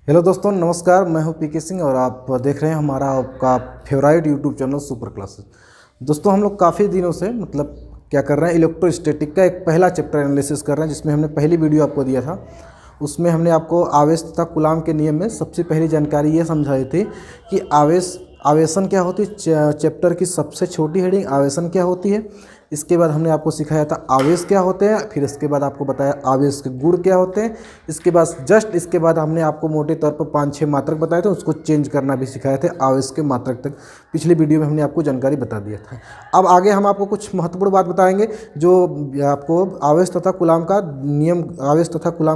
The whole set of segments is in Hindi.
हेलो दोस्तों, नमस्कार। मैं हूं पीके सिंह और आप देख रहे हैं हमारा आपका favourite YouTube channel super classes. दोस्तों, हम लोग काफ़ी दिनों से क्या कर रहे हैं, इलेक्ट्रोस्टैटिक का एक पहला चैप्टर एनालिसिस कर रहे हैं, जिसमें हमने पहली वीडियो आपको दिया था। उसमें हमने आपको आवेश तथा कूलाम के नियम में सबसे पहली जानकारी ये समझाई थी कि आवेशन क्या होती है। चैप्टर की सबसे छोटी हेडिंग आवेशन क्या होती है। इसके बाद हमने आपको सिखाया था आवेश क्या होते हैं। फिर इसके बाद आपको बताया आवेश के गुण क्या होते हैं। इसके बाद हमने आपको मोटे तौर पर 5-6 मात्रक बताए थे, उसको चेंज करना भी सिखाए थे आवेश के मात्रक तक। पिछली वीडियो में हमने आपको जानकारी बता दिया था। अब आगे हम आपको कुछ महत्वपूर्ण बात बताएंगे जो आपको आवेश तथा कूलाम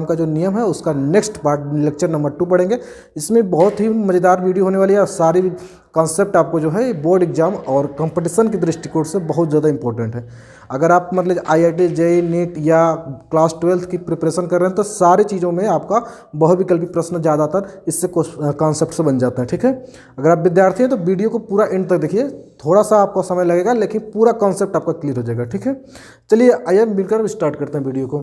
का जो नियम है उसका नेक्स्ट पार्ट लेक्चर नंबर 2 पढ़ेंगे। इसमें बहुत ही मज़ेदार वीडियो होने वाली है और सारी कॉन्सेप्ट आपको जो है बोर्ड एग्जाम और कंपटीशन के दृष्टिकोण से बहुत ज़्यादा इंपॉर्टेंट है। अगर आप IIT JEE नीट या क्लास 12 की प्रिपरेशन कर रहे हैं तो सारी चीज़ों में आपका बहुविकल्पी प्रश्न ज़्यादातर इससे कॉन्सेप्ट से बन जाता है। ठीक है, अगर आप विद्यार्थी हैं तो वीडियो को पूरा एंड तक देखिए। थोड़ा सा आपको समय लगेगा लेकिन पूरा कॉन्सेप्ट आपका क्लियर हो जाएगा। ठीक है, चलिए आइए मिलकर स्टार्ट करते हैं वीडियो को।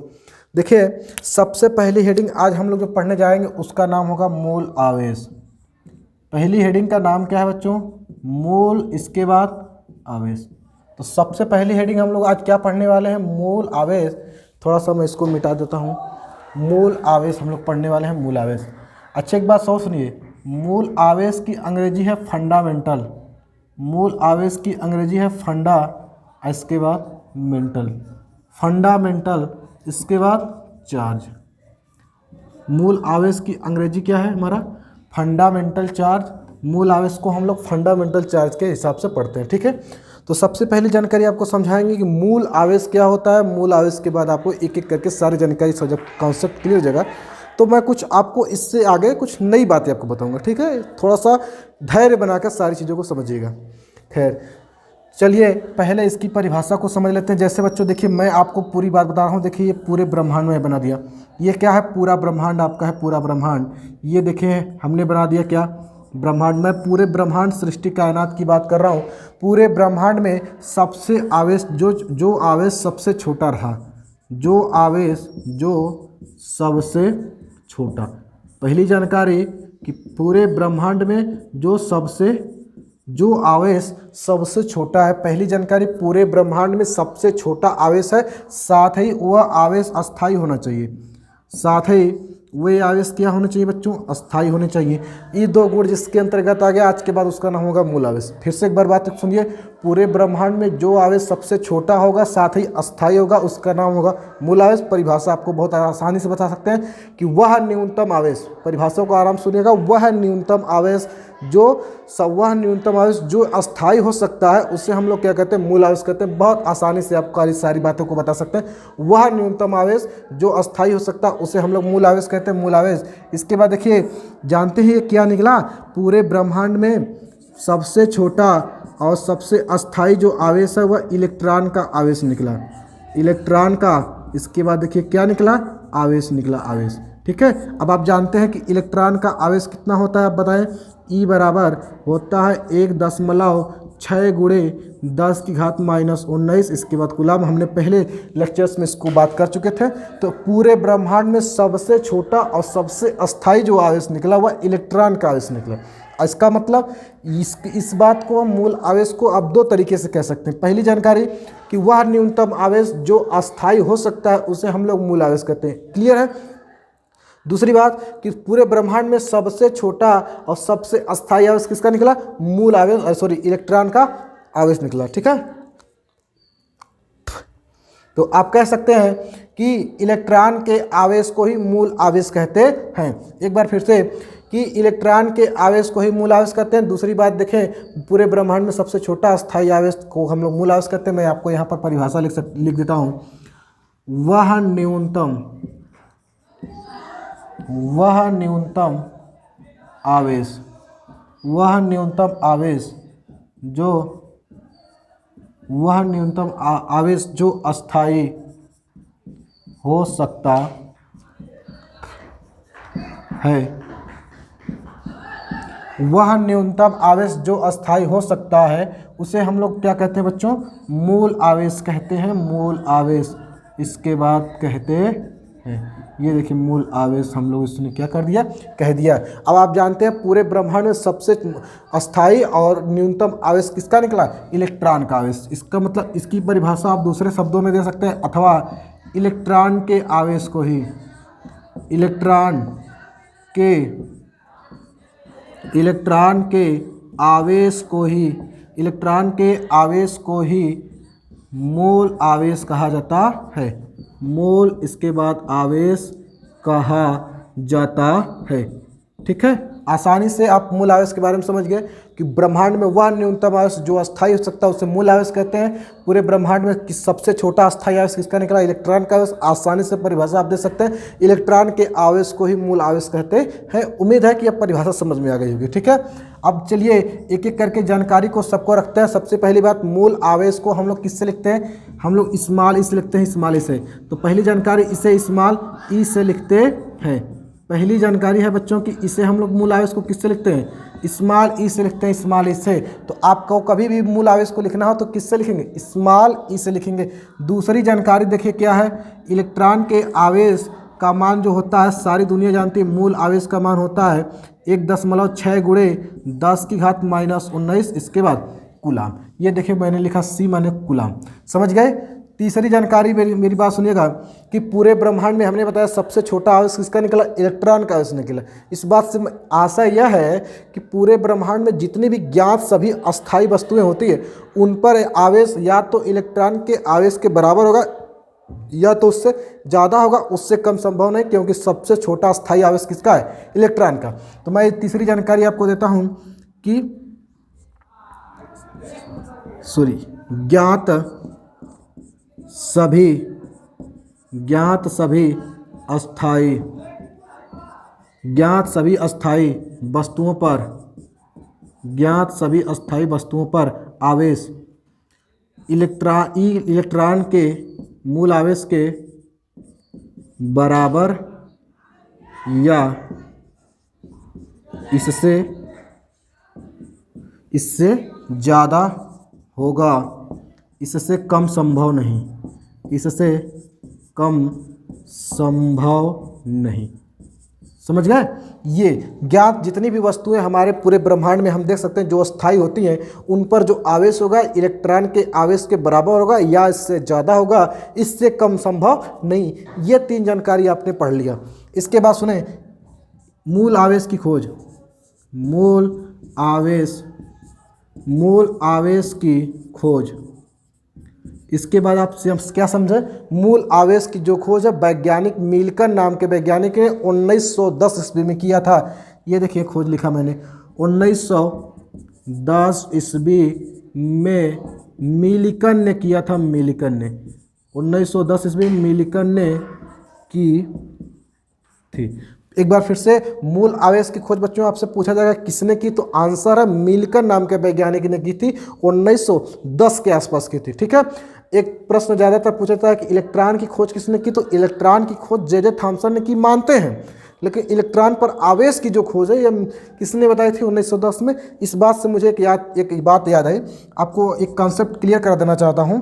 देखिए, सबसे पहली हेडिंग आज हम लोग जो पढ़ने जाएंगे उसका नाम होगा मूल आवेश। पहली हेडिंग का नाम क्या है बच्चों? मूल, इसके बाद आवेश। तो सबसे पहली हेडिंग हम लोग आज क्या पढ़ने वाले हैं? मूल आवेश। थोड़ा सा मैं इसको मिटा देता हूँ। मूल आवेश हम लोग पढ़ने वाले हैं, मूल आवेश। अच्छा, एक बात सौ सुनिए, मूल आवेश की अंग्रेजी है फंडामेंटल। मूल आवेश की अंग्रेजी है फंडा, इसके बाद मेंटल। फंडामेंटल, इसके बाद चार्ज। मूल आवेश की अंग्रेजी क्या है हमारा? Fundamental charge. मूल आवेश को हम लोग फंडामेंटल चार्ज के हिसाब से पढ़ते हैं। ठीक है, तो सबसे पहली जानकारी आपको समझाएंगे कि मूल आवेश क्या होता है। मूल आवेश के बाद आपको एक एक करके सारी जानकारी, जब कॉन्सेप्ट क्लियर हो जाएगा तो मैं कुछ आपको इससे आगे कुछ नई बातें आपको बताऊंगा। ठीक है, थोड़ा सा धैर्य बनाकर सारी चीज़ों को समझिएगा। खैर, चलिए पहले इसकी परिभाषा को समझ लेते हैं। जैसे बच्चों देखिए, मैं आपको पूरी बात बता रहा हूँ। देखिए, ये पूरे ब्रह्मांड में बना दिया। ये क्या है? पूरा ब्रह्मांड आपका है, पूरा ब्रह्मांड। ये देखिए हमने बना दिया क्या? ब्रह्मांड। मैं पूरे ब्रह्मांड सृष्टि कायनात की बात कर रहा हूँ। पूरे ब्रह्मांड में सबसे आवेश जो आवेश सबसे छोटा रहा, जो आवेश जो सबसे छोटा। पहली जानकारी कि पूरे ब्रह्मांड में जो आवेश सबसे छोटा है। पहली जानकारी, पूरे ब्रह्मांड में सबसे छोटा आवेश है। साथ ही वह आवेश अस्थायी होना चाहिए। साथ ही वे आवेश क्या होने चाहिए बच्चों? अस्थायी होने चाहिए। ये दो गुण जिसके अंतर्गत आ गया, आज के बाद उसका नाम होगा मूल आवेश। फिर से एक बार बात सुनिए, पूरे ब्रह्मांड में जो आवेश सबसे छोटा होगा साथ ही अस्थायी होगा उसका नाम होगा मूल आवेश। परिभाषा आपको बहुत आसानी से बता सकते हैं कि वह न्यूनतम आवेश, परिभाषा को आराम सुनिएगा, वह न्यूनतम आवेश जो अस्थायी हो सकता है उसे हम लोग क्या कहते हैं? मूल आवेश कहते हैं। बहुत आसानी से आपको सारी बातों को बता सकते हैं। वह न्यूनतम आवेश जो अस्थायी हो सकता है उसे हम लोग मूल आवेश कहते हैं, मूल आवेश। इसके बाद देखिए, जानते हैं क्या निकला? पूरे ब्रह्मांड में सबसे छोटा और सबसे अस्थायी जो आवेश है वह इलेक्ट्रॉन का आवेश निकला, इलेक्ट्रॉन का। इसके बाद देखिए क्या निकला? आवेश निकला, आवेश। ठीक है, अब आप जानते हैं कि इलेक्ट्रॉन का आवेश कितना होता है? आप बताएं। E बराबर होता है 1.6 गुणे 10 की घात -19। इसके बाद कूलाम, हमने पहले लेक्चर्स में इसको बात कर चुके थे। तो पूरे ब्रह्मांड में सबसे छोटा और सबसे अस्थायी जो आवेश निकला वह इलेक्ट्रॉन का आवेश निकला। इसका मतलब इस बात को, मूल आवेश को आप दो तरीके से कह सकते हैं। पहली जानकारी कि वह न्यूनतम आवेश जो अस्थायी हो सकता है उसे हम लोग मूल आवेश कहते हैं। क्लियर है? दूसरी बात कि पूरे ब्रह्मांड में सबसे छोटा और सबसे अस्थायी आवेश किसका निकला? मूल आवेश, इलेक्ट्रॉन का आवेश निकला। ठीक है, तो आप कह सकते हैं कि इलेक्ट्रॉन के आवेश को ही मूल आवेश कहते हैं। एक बार फिर से कि इलेक्ट्रॉन के आवेश को ही मूल आवेश कहते हैं। दूसरी बात देखें, पूरे ब्रह्मांड में सबसे छोटा अस्थायी आवेश को हम लोग मूल आवेश कहते हैं। मैं आपको यहाँ पर परिभाषा लिख देता हूँ। वह न्यूनतम आवेश जो अस्थायी हो सकता है, वह न्यूनतम आवेश जो अस्थायी हो सकता है उसे हम लोग क्या कहते हैं बच्चों? मूल आवेश कहते हैं, मूल आवेश। इसके बाद कहते हैं ये देखिए मूल आवेश हम लोग इसने क्या कर दिया, कह दिया। अब आप जानते हैं पूरे ब्रह्मांड में सबसे अस्थाई और न्यूनतम आवेश किसका निकला, इलेक्ट्रॉन का आवेश। इसका मतलब इसकी परिभाषा आप दूसरे शब्दों में दे सकते हैं, अथवा इलेक्ट्रॉन के आवेश को ही इलेक्ट्रॉन के आवेश को ही मूल आवेश कहा जाता है। मूल इसके बाद आवेश कहा जाता है। ठीक है, आसानी से आप मूल आवेश के बारे में समझ गए कि ब्रह्मांड में वह न्यूनतम आवेश जो अस्थायी हो सकता है उसे मूल आवेश कहते हैं। पूरे ब्रह्मांड में सबसे छोटा अस्थायी आवेश किसका निकला, इलेक्ट्रॉन का आवेश। आसानी से परिभाषा आप दे सकते हैं, इलेक्ट्रॉन के आवेश को ही मूल आवेश कहते हैं। उम्मीद है कि अब परिभाषा समझ में आ गई होगी। ठीक है, अब चलिए एक एक करके जानकारी को सबको रखते हैं। सबसे पहली बात, मूल आवेश को हम लोग किससे लिखते हैं, हम लोग स्मॉल ई से लिखते हैं, स्मॉल ई से। तो पहली जानकारी, इसे स्मॉल ई से लिखते हैं। पहली जानकारी है बच्चों की, इसे हम लोग मूल आवेश को किससे लिखते हैं, स्मॉल ई से लिखते हैं, स्मॉल ई से। तो आपको कभी भी मूल आवेश को लिखना हो तो किससे लिखेंगे, स्मॉल ई से लिखेंगे। दूसरी जानकारी देखिए क्या है, इलेक्ट्रॉन के आवेश का मान जो होता है, सारी दुनिया जानती है, मूल आवेश का मान होता है 1.6 गुणे 10 की घात -19, इसके बाद कूलाम। ये देखिए मैंने लिखा सी माने कूलाम, समझ गए। तीसरी जानकारी मेरी बात सुनिएगा कि पूरे ब्रह्मांड में हमने बताया सबसे छोटा आवेश किसका निकला, इलेक्ट्रॉन का आवेश निकला। इस बात से आशा यह है कि पूरे ब्रह्मांड में जितनी भी ज्ञात सभी अस्थायी वस्तुएं होती है उन पर आवेश या तो इलेक्ट्रॉन के आवेश के बराबर होगा या तो उससे ज़्यादा होगा, उससे कम संभव नहीं, क्योंकि सबसे छोटा अस्थायी आवेश किसका है, इलेक्ट्रॉन का। तो मैं तीसरी जानकारी आपको देता हूँ कि ज्ञात सभी अस्थायी वस्तुओं पर आवेश इलेक्ट्रॉन के मूल आवेश के बराबर या इससे ज़्यादा होगा, इससे कम संभव नहीं। समझ गए। ये ज्ञात जितनी भी वस्तुएं हमारे पूरे ब्रह्मांड में हम देख सकते हैं जो अस्थायी होती हैं, उन पर जो आवेश होगा इलेक्ट्रॉन के आवेश के बराबर होगा या इससे ज़्यादा होगा, इससे कम संभव नहीं। ये 3 जानकारी आपने पढ़ लिया। इसके बाद सुने मूल आवेश की खोज, मूल आवेश की खोज। इसके बाद आप क्या समझे, मूल आवेश की जो खोज है वैज्ञानिक मिल्टन नाम के वैज्ञानिक ने 1910 ईस्वी में किया था। ये देखिए खोज लिखा मैंने, 1910 ईस्वी में मिल्टन ने किया था। 1910 ईस्वी में मिल्टन ने की थी। एक बार फिर से, मूल आवेश की खोज बच्चों आपसे पूछा जाएगा किसने की, तो आंसर है मिल्टन नाम के वैज्ञानिक ने की थी, 1910 के आसपास की थी। ठीक है, एक प्रश्न ज़्यादातर पूछा जाता है कि इलेक्ट्रॉन की खोज किसने की, तो इलेक्ट्रॉन की खोज जे थॉमसन ने की मानते हैं, लेकिन इलेक्ट्रॉन पर आवेश की जो खोज है ये किसने बताई थी, 1910 में। इस बात से मुझे एक बात याद आई, आपको एक कॉन्सेप्ट क्लियर करा देना चाहता हूँ।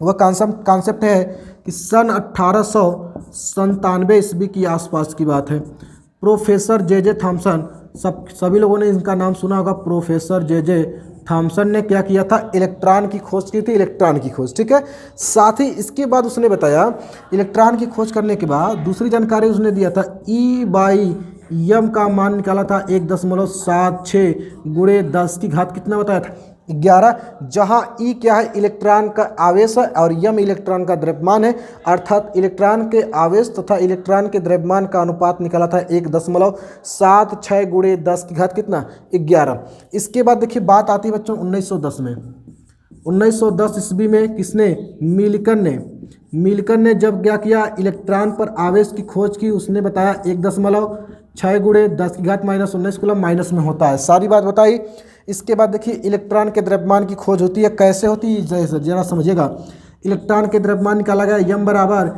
वह कॉन्सेप्ट है कि सन 1897 ईस्वी की आसपास की बात है। प्रोफेसर जे थॉमसन, सभी लोगों ने इनका नाम सुना होगा। प्रोफेसर जे थॉमसन ने क्या किया था, इलेक्ट्रॉन की खोज की थी, इलेक्ट्रॉन की खोज। ठीक है, साथ ही इसके बाद उसने बताया इलेक्ट्रॉन की खोज करने के बाद दूसरी जानकारी उसने दिया था, E/m का मान निकाला था 1.76 गुणे 10 की घात कितना बताया था, 11। जहां E क्या है, इलेक्ट्रॉन का आवेश है और m इलेक्ट्रॉन का द्रव्यमान है, अर्थात इलेक्ट्रॉन के आवेश तथा इलेक्ट्रॉन के द्रव्यमान का अनुपात निकाला था 1.76 गुणे 10 की घात कितना, 11। इसके बाद देखिए बात आती है बच्चों 1910 में। 1910 ईस्वी में किसने, मिल्टन ने जब क्या किया, इलेक्ट्रॉन पर आवेश की खोज की। उसने बताया 1.6 गुणे 10 की घात -19 कूलम माइनस में होता है, सारी बात बताई। इसके बाद देखिए इलेक्ट्रॉन के द्रव्यमान की खोज होती है, कैसे होती है जरा समझिएगा। इलेक्ट्रॉन के द्रव्यमान निकाला गया, m बराबर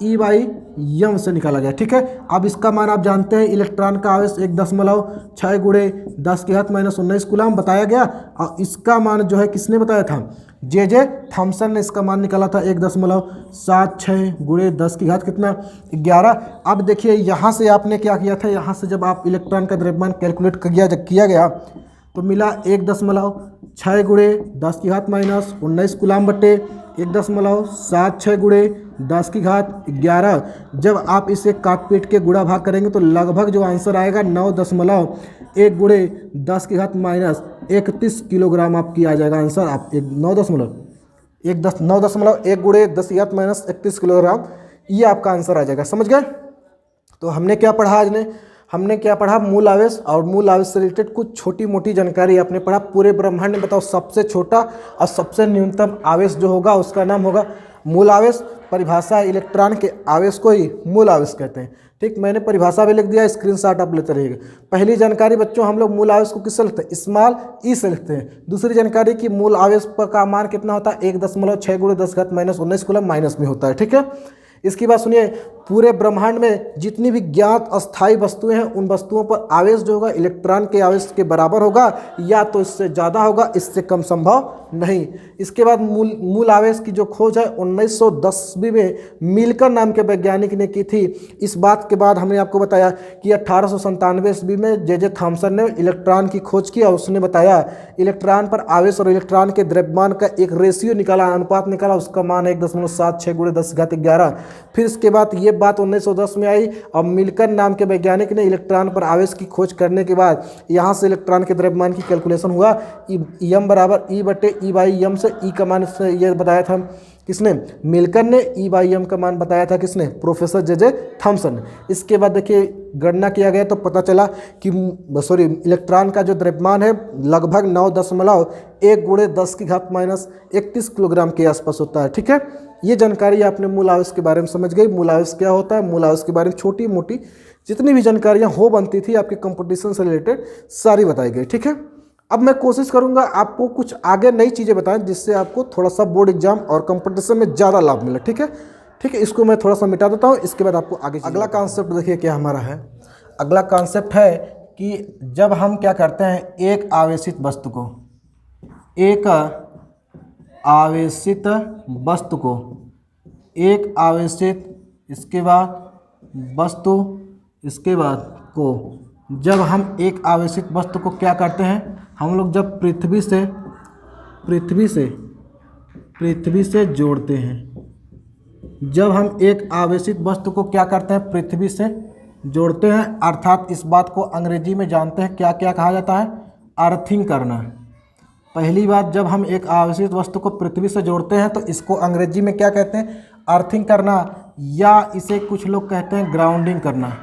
E/m से निकाला गया। ठीक है, अब इसका मान आप जानते हैं, इलेक्ट्रॉन का आवेश 1.6 गुणे 10 की घात -19 कूलम बताया गया, और इसका मान जो है किसने बताया था, जे थॉमसन ने इसका मान निकाला था 1.76 गुणे 10 की घात कितना 11। अब देखिए यहाँ से आपने क्या किया था, यहाँ से जब आप इलेक्ट्रॉन का द्रव्यमान कैलकुलेट किया गया तो मिला 1.6 गुणे 10 की घात माइनस 19 कूलाम बटे 1.76 गुणे 10 की घात 11। जब आप इसे काट पीट के गुणा भाग करेंगे तो लगभग जो आंसर आएगा 9.1 गुणे 10 की घात माइनस 31 किलोग्राम आपकी आ जाएगा आंसर। आप 9.1 गुणे 10 की घात माइनस 31 किलोग्राम, ये आपका आंसर आ जाएगा। समझ गए? तो हमने क्या पढ़ा आज ने, हमने क्या पढ़ा, मूल आवेश और मूल आवेश से रिलेटेड कुछ छोटी मोटी जानकारी आपने पढ़ा। पूरे ब्रह्मांड में बताओ सबसे छोटा और सबसे न्यूनतम आवेश जो होगा उसका नाम होगा मूल आवेश। परिभाषा इलेक्ट्रॉन के आवेश को ही मूल आवेश कहते हैं। ठीक, मैंने परिभाषा भी लिख दिया, स्क्रीनशॉट आप लेते रहिएगा। पहली जानकारी बच्चों, हम लोग मूल आवेश को किससे लिखते हैं, स्मॉल ई से लिखते हैं। दूसरी जानकारी कि मूल आवेश पर का मान कितना होता है, 1.6 गुणे 10 घात माइनस 19 कूलम माइनस में होता है। ठीक है, इसकी बात सुनिए, पूरे ब्रह्मांड में जितनी भी ज्ञात अस्थायी वस्तुएं हैं उन वस्तुओं पर आवेश जो होगा इलेक्ट्रॉन के आवेश के बराबर होगा, या तो इससे ज़्यादा होगा, इससे कम संभव नहीं। इसके बाद मूल आवेश की जो खोज है 1910 में मिल्कर नाम के वैज्ञानिक ने की थी। इस बात के बाद हमने आपको बताया कि 1897 ईस्वी में जे थॉमसन ने इलेक्ट्रॉन की खोज की और उसने बताया इलेक्ट्रॉन पर आवेश और इलेक्ट्रॉन के द्रव्यमान का एक रेशियो निकाला, अनुपात निकाला, उसका मान 1.76 गुणे 10 घात 11। फिर इसके बाद ये बात 1910 में आई और मिल्कर नाम के वैज्ञानिक ने इलेक्ट्रॉन पर आवेश की खोज करने के बाद यहाँ से इलेक्ट्रॉन के द्रव्यमान की कैलकुलेशन हुआ। एम बराबर ई बटे ई बाई एम से ई का मान ये बताया था किसने, मिल्कर ने। ई बाई एम का मान बताया था किसने, प्रोफेसर जे थॉमसन ने। इसके बाद देखिए गणना किया गया तो पता चला कि इलेक्ट्रॉन का जो द्रव्यमान है लगभग 9.1 गुणे 10 की घात माइनस 31 किलोग्राम के आसपास होता है। ठीक है, ये जानकारी आपने मूल आवेश के बारे में समझ गई। मूल आवेश क्या होता है, मूल आवेश के बारे में छोटी मोटी जितनी भी जानकारियाँ हो बनती थी आपके कंपटीशन से रिलेटेड सारी बताई गई। ठीक है, अब मैं कोशिश करूंगा आपको कुछ आगे नई चीज़ें बताएं जिससे आपको थोड़ा सा बोर्ड एग्जाम और कंपटीशन में ज़्यादा लाभ मिले। ठीक है, ठीक है, इसको मैं थोड़ा सा मिटा देता हूँ, इसके बाद आपको आगे अगला कॉन्सेप्ट देखिए क्या हमारा है। अगला कॉन्सेप्ट है कि जब हम क्या करते हैं एक आवेशित वस्तु को एक आवेशित इसके बाद वस्तु इसके बाद को जब हम एक आवेशित वस्तु को क्या करते हैं, हम लोग जब पृथ्वी से जोड़ते हैं, जब हम एक आवेशित वस्तु को क्या करते हैं पृथ्वी से जोड़ते हैं, अर्थात इस बात को अंग्रेजी में जानते हैं क्या क्या कहा जाता है, अर्थिंग करना। पहली बात, जब हम एक आवेशित वस्तु को पृथ्वी से जोड़ते हैं तो इसको अंग्रेजी में क्या कहते हैं, अर्थिंग करना, या इसे कुछ लोग कहते हैं ग्राउंडिंग करना।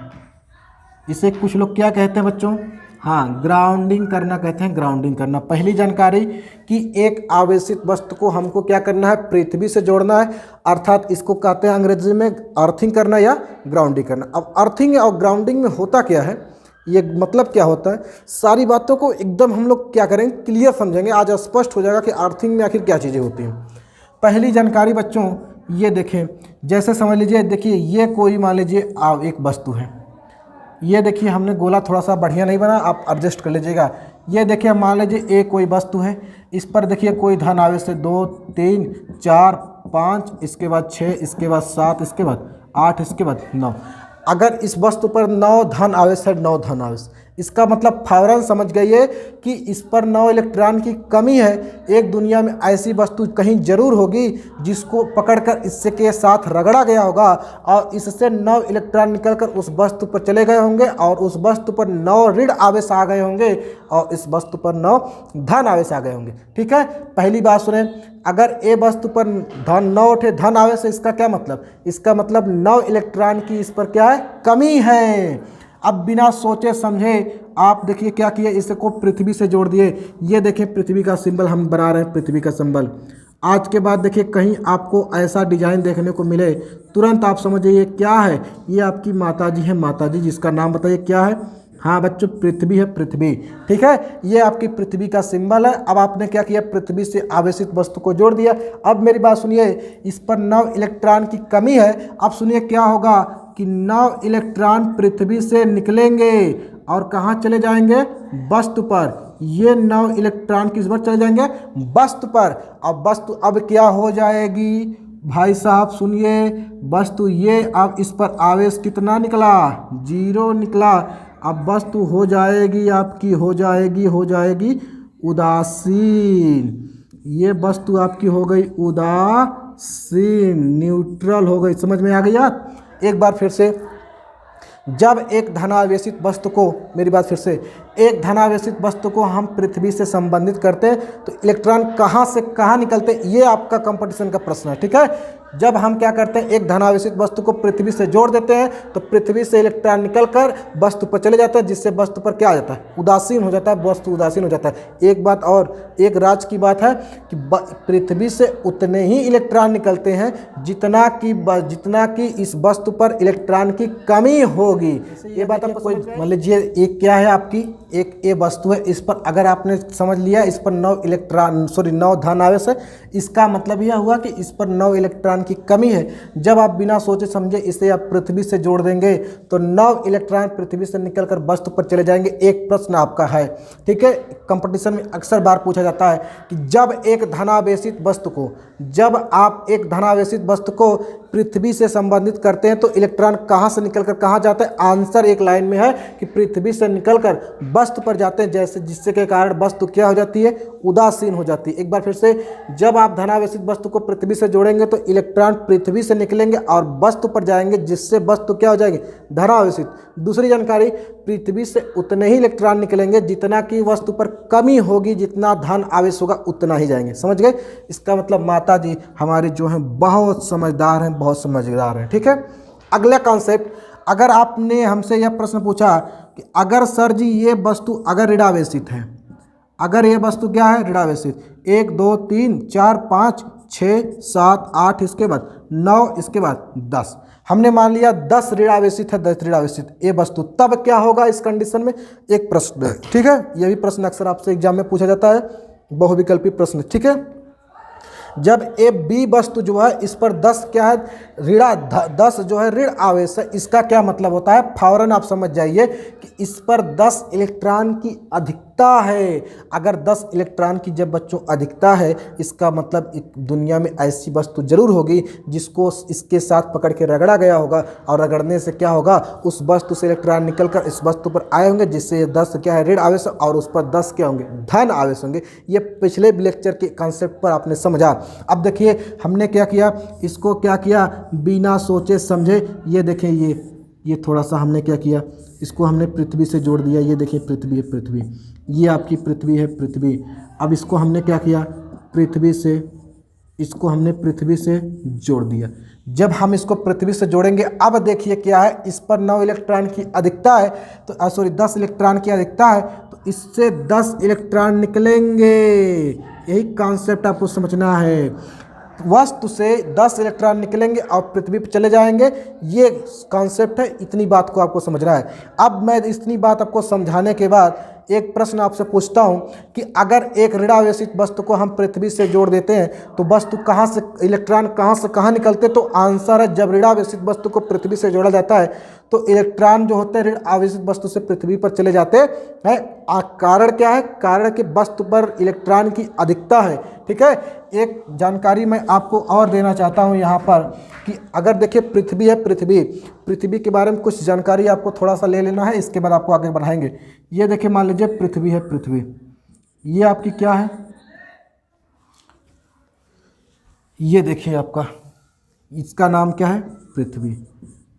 इसे कुछ लोग क्या कहते हैं बच्चों, हाँ ग्राउंडिंग करना कहते हैं, ग्राउंडिंग करना। पहली जानकारी कि एक आवेशित वस्तु को हमको क्या करना है, पृथ्वी से जोड़ना है, अर्थात इसको कहते हैं अंग्रेजी में अर्थिंग करना या ग्राउंडिंग करना। अब अर्थिंग और ग्राउंडिंग में होता क्या है, ये मतलब क्या होता है, सारी बातों को एकदम हम लोग क्या करेंगे क्लियर समझेंगे। आज स्पष्ट हो जाएगा कि अर्थिंग में आखिर क्या चीज़ें होती हैं। पहली जानकारी बच्चों ये देखें, जैसे समझ लीजिए, देखिए ये कोई मान लीजिए एक वस्तु है, ये देखिए हमने गोला थोड़ा सा बढ़िया नहीं बना, आप एडजस्ट कर लीजिएगा। ये देखिए मान लीजिए एक कोई वस्तु है, इस पर देखिए कोई धन आवेश है 2 3 4 5, इसके बाद 6, इसके बाद 7, इसके बाद 8, इसके बाद 9। अगर इस वस्तु पर 9 धन आवेश है, 9 धन आवेश, इसका मतलब फौरन समझ गइए कि इस पर 9 इलेक्ट्रॉन की कमी है। एक दुनिया में ऐसी वस्तु कहीं जरूर होगी जिसको पकड़कर इससे के साथ रगड़ा गया होगा और इससे 9 इलेक्ट्रॉन निकलकर उस वस्तु पर चले गए होंगे और उस वस्तु पर 9 ऋण आवेश आ गए होंगे और इस वस्तु पर 9 धन आवेश आ गए होंगे। ठीक है, पहली बात सुने, अगर ए वस्तु पर 9 उठे धन आवेश है, इसका क्या मतलब, इसका मतलब 9 इलेक्ट्रॉन की इस पर क्या है, कमी है। अब बिना सोचे समझे आप देखिए क्या किए, इसको पृथ्वी से जोड़ दिए। ये देखिए पृथ्वी का सिंबल हम बना रहे हैं, पृथ्वी का सिंबल। आज के बाद देखिए कहीं आपको ऐसा डिजाइन देखने को मिले, तुरंत आप समझिए ये क्या है, ये आपकी माताजी है, माताजी, जिसका नाम बताइए क्या है, हाँ बच्चों पृथ्वी है, पृथ्वी। ठीक है, ये आपकी पृथ्वी का सिंबल है। अब आपने क्या किया, पृथ्वी से आवेशित वस्तु को जोड़ दिया। अब मेरी बात सुनिए, इस पर 9 इलेक्ट्रॉन की कमी है। अब सुनिए क्या होगा कि 9 इलेक्ट्रॉन पृथ्वी से निकलेंगे और कहाँ चले जाएंगे, वस्तु पर। ये 9 इलेक्ट्रॉन किस पर चले जाएंगे, वस्तु पर। अब वस्तु अब क्या हो जाएगी भाई साहब, सुनिए, वस्तु ये अब इस पर आवेश कितना निकला, 0 निकला। अब वस्तु हो जाएगी आपकी, हो जाएगी उदासीन। ये वस्तु आपकी हो गई उदासीन, न्यूट्रल हो गई। समझ में आ गई आप। एक बार फिर से, जब एक धनावेशित वस्तु को, मेरी बात फिर से, एक धनावेशित वस्तु को हम पृथ्वी से संबंधित करते हैं तो इलेक्ट्रॉन कहाँ से कहाँ निकलते हैं, ये आपका कंपटीशन का प्रश्न है। ठीक है, जब हम क्या करते हैं, एक धनावेशित वस्तु को पृथ्वी से जोड़ देते हैं तो पृथ्वी से इलेक्ट्रॉन निकलकर वस्तु पर चले जाता है, जिससे वस्तु पर क्या आ जाता है, उदासीन हो जाता है, वस्तु उदासीन हो जाता है। एक बात और, एक राज की बात है कि पृथ्वी से उतने ही इलेक्ट्रॉन निकलते हैं जितना कि इस वस्तु पर इलेक्ट्रॉन की कमी होगी। ये बात आपको कोई, मान लीजिए एक क्या है आपकी, एक ये वस्तु है, इस पर अगर आपने समझ लिया इस पर 9 धनावेश है, इसका मतलब यह हुआ कि इस पर 9 इलेक्ट्रॉन की कमी है। जब आप बिना सोचे समझे इसे आप पृथ्वी से जोड़ देंगे तो 9 इलेक्ट्रॉन पृथ्वी से निकलकर वस्तु पर चले जाएंगे। एक प्रश्न आपका है, ठीक है, कंपटीशन में अक्सर बार पूछा जाता है कि जब आप एक धनावेशित वस्तु को पृथ्वी से संबंधित करते हैं तो इलेक्ट्रॉन कहाँ से निकलकर कहाँ जाते हैं। आंसर एक लाइन में है कि पृथ्वी से निकलकर वस्तु पर जाते हैं, जैसे जिससे के कारण वस्तु क्या हो जाती है, उदासीन हो जाती है। एक बार फिर से, जब आप धनावेशित वस्तु को पृथ्वी से जोड़ेंगे तो इलेक्ट्रॉन पृथ्वी से निकलेंगे और वस्तु पर जाएंगे, जिससे वस्तु क्या हो जाएगी, धनावेशित। दूसरी जानकारी, पृथ्वी से उतने ही इलेक्ट्रॉन निकलेंगे जितना कि वस्तु पर कमी होगी, जितना धन आवेश होगा उतना ही जाएंगे। समझ गए। इसका मतलब माता जी हमारे जो हैं बहुत समझदार हैं, बहुत समझदार हैं। ठीक है, अगला कॉन्सेप्ट, अगर आपने हमसे यह प्रश्न पूछा कि अगर सर जी ये वस्तु अगर ऋणावेशित है, अगर ये वस्तु क्या है, ऋणावेशित, 1 2 3 4 5 6 7 8, इसके बाद 9, इसके बाद 10, हमने मान लिया 10 ऋणावेशित है, 10 ऋणावेशित ये वस्तु, तब क्या होगा इस कंडीशन में, एक प्रश्न है। ठीक है, ये भी प्रश्न अक्सर आपसे एग्जाम में पूछा जाता है, बहुविकल्पी प्रश्न। ठीक है, जब ए बी वस्तु जो है इस पर 10 क्या है, 10 जो है ऋण आवेश है, इसका क्या मतलब होता है, फौरन आप समझ जाइए कि इस पर 10 इलेक्ट्रॉन की अधिकता है। अगर 10 इलेक्ट्रॉन की जब बच्चों अधिकता है, इसका मतलब दुनिया में ऐसी वस्तु जरूर होगी जिसको इसके साथ पकड़ के रगड़ा गया होगा, और रगड़ने से क्या होगा, उस वस्तु से इलेक्ट्रॉन निकलकर इस वस्तु पर आए होंगे, जिससे 10 क्या है, ऋण आवेश, और उस पर 10 क्या होंगे, धन आवेश होंगे। ये पिछले लेक्चर के कॉन्सेप्ट पर आपने समझा। अब देखिए हमने क्या किया, इसको क्या किया, बिना सोचे समझे, ये देखिए ये थोड़ा सा हमने क्या किया, इसको हमने पृथ्वी से जोड़ दिया। ये देखिए पृथ्वी है, पृथ्वी, ये आपकी पृथ्वी है, पृथ्वी। अब इसको हमने क्या किया, पृथ्वी से, इसको हमने पृथ्वी से जोड़ दिया। जब हम इसको पृथ्वी से जोड़ेंगे, अब देखिए क्या है, इस पर 9 इलेक्ट्रॉन की अधिकता है, तो सॉरी 10 इलेक्ट्रॉन की अधिकता है, तो इससे 10 इलेक्ट्रॉन निकलेंगे। यही कॉन्सेप्ट आपको समझना है। वस्तु से 10 इलेक्ट्रॉन निकलेंगे और पृथ्वी पर चले जाएंगे, ये कॉन्सेप्ट है। इतनी बात को आपको समझना है। अब मैं इतनी बात आपको समझाने के बाद एक प्रश्न आपसे पूछता हूं कि अगर एक ऋणावेशित वस्तु को हम पृथ्वी से जोड़ देते हैं तो वस्तु कहां से, इलेक्ट्रॉन कहां से कहां निकलते, तो आंसर है, जब ऋणावेशित वस्तु को पृथ्वी से जोड़ा जाता है तो इलेक्ट्रॉन जो होते हैं ऋण आवेशित वस्तु से पृथ्वी पर चले जाते हैं। कारण क्या है, कारण कि वस्तु पर इलेक्ट्रॉन की अधिकता है। ठीक है, एक जानकारी मैं आपको और देना चाहता हूं यहाँ पर कि अगर देखिए पृथ्वी है, पृथ्वी के बारे में कुछ जानकारी आपको थोड़ा सा ले लेना है, इसके बाद आपको आगे बढ़ाएंगे। ये देखिए मान लीजिए पृथ्वी है, पृथ्वी, ये आपकी क्या है, ये देखिए आपका, इसका नाम क्या है, पृथ्वी।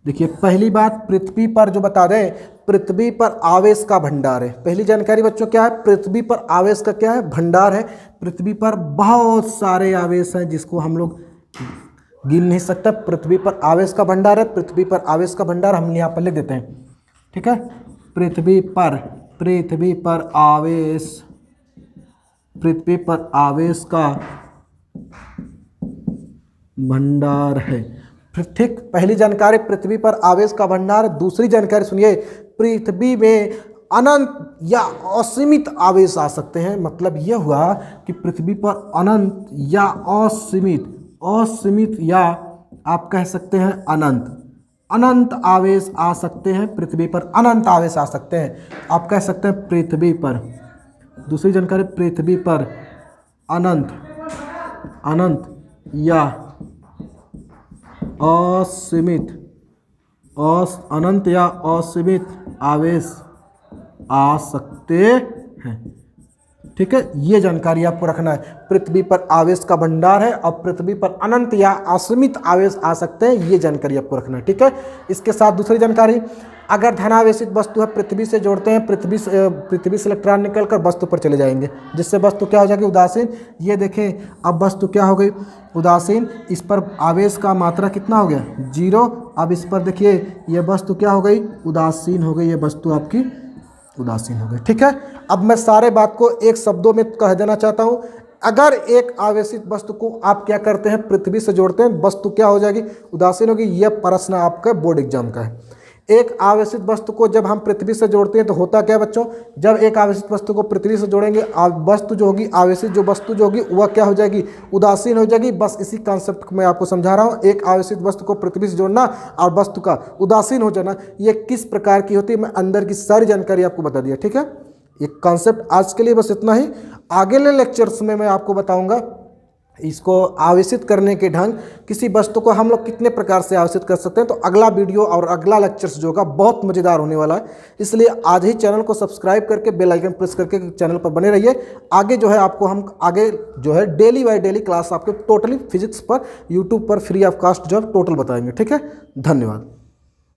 देखिए पहली बात, पृथ्वी पर जो बता दें, पृथ्वी पर आवेश का भंडार है। पहली जानकारी बच्चों क्या है, पृथ्वी पर आवेश का क्या है, भंडार है। पृथ्वी पर बहुत सारे आवेश हैं जिसको हम लोग गिन नहीं सकते। पृथ्वी पर आवेश का भंडार है, पृथ्वी पर आवेश का भंडार हम यहाँ पर लिख देते हैं। ठीक है, पृथ्वी पर आवेश, पृथ्वी पर आवेश का भंडार है। ठीक, पहली जानकारी पृथ्वी पर आवेश का भंडार। दूसरी जानकारी सुनिए, पृथ्वी में अनंत या असीमित आवेश आ सकते हैं। मतलब यह हुआ कि पृथ्वी पर अनंत या असीमित या आप कह सकते हैं अनंत आवेश आ सकते हैं। पृथ्वी पर अनंत आवेश आ सकते हैं। आप कह सकते हैं दूसरी जानकारी पृथ्वी पर अनंत या असीमित आवेश आ सकते हैं। ठीक है, ये जानकारी आपको रखना है। पृथ्वी पर आवेश का भंडार है और पृथ्वी पर अनंत या असीमित आवेश आ सकते हैं, ये जानकारी आपको रखना है। ठीक है, इसके साथ दूसरी जानकारी, अगर धनावेशित वस्तु है पृथ्वी से जोड़ते हैं, पृथ्वी से इलेक्ट्रॉन निकलकर वस्तु पर चले जाएंगे, जिससे वस्तु क्या हो जाएगी, उदासीन। ये देखें, अब वस्तु क्या हो गई, उदासीन। इस पर आवेश का मात्रा कितना हो गया, 0। अब इस पर देखिए ये वस्तु क्या हो गई, उदासीन हो गई, ये वस्तु आपकी उदासीन हो गई। ठीक है, अब मैं सारे बात को एक शब्दों में कह देना चाहता हूं। अगर एक आवेशित वस्तु को आप क्या करते हैं, पृथ्वी से जोड़ते हैं, वस्तु क्या हो जाएगी, उदासीन होगी। यह प्रश्न आपका बोर्ड एग्जाम का है। एक आवेशित वस्तु को जब हम पृथ्वी से जोड़ते हैं तो होता क्या बच्चों, जब एक आवेशित वस्तु को पृथ्वी से जोड़ेंगे, वस्तु जो होगी, आवेशित जो वस्तु जो होगी वह क्या हो जाएगी, उदासीन हो जाएगी। बस इसी कॉन्सेप्ट मैं आपको समझा रहा हूँ। एक आवेशित वस्तु को पृथ्वी से जोड़ना और वस्तु का उदासीन हो जाना, ये किस प्रकार की होती है, मैं अंदर की सारी जानकारी आपको बता दिया। ठीक है, ये कॉन्सेप्ट आज के लिए बस इतना ही। आगे ले लेक्चर्स में मैं आपको बताऊंगा इसको आवेशित करने के ढंग, किसी वस्तु को हम लोग कितने प्रकार से आवेशित कर सकते हैं। तो अगला वीडियो और अगला लेक्चर्स जो होगा बहुत मज़ेदार होने वाला है, इसलिए आज ही चैनल को सब्सक्राइब करके बेल आइकन प्रेस करके चैनल पर बने रहिए। आगे जो है आपको हम आगे जो है डेली बाय डेली क्लास आपके टोटली फिजिक्स पर यूट्यूब पर फ्री ऑफ कास्ट जो है टोटल बताएंगे। ठीक है, धन्यवाद।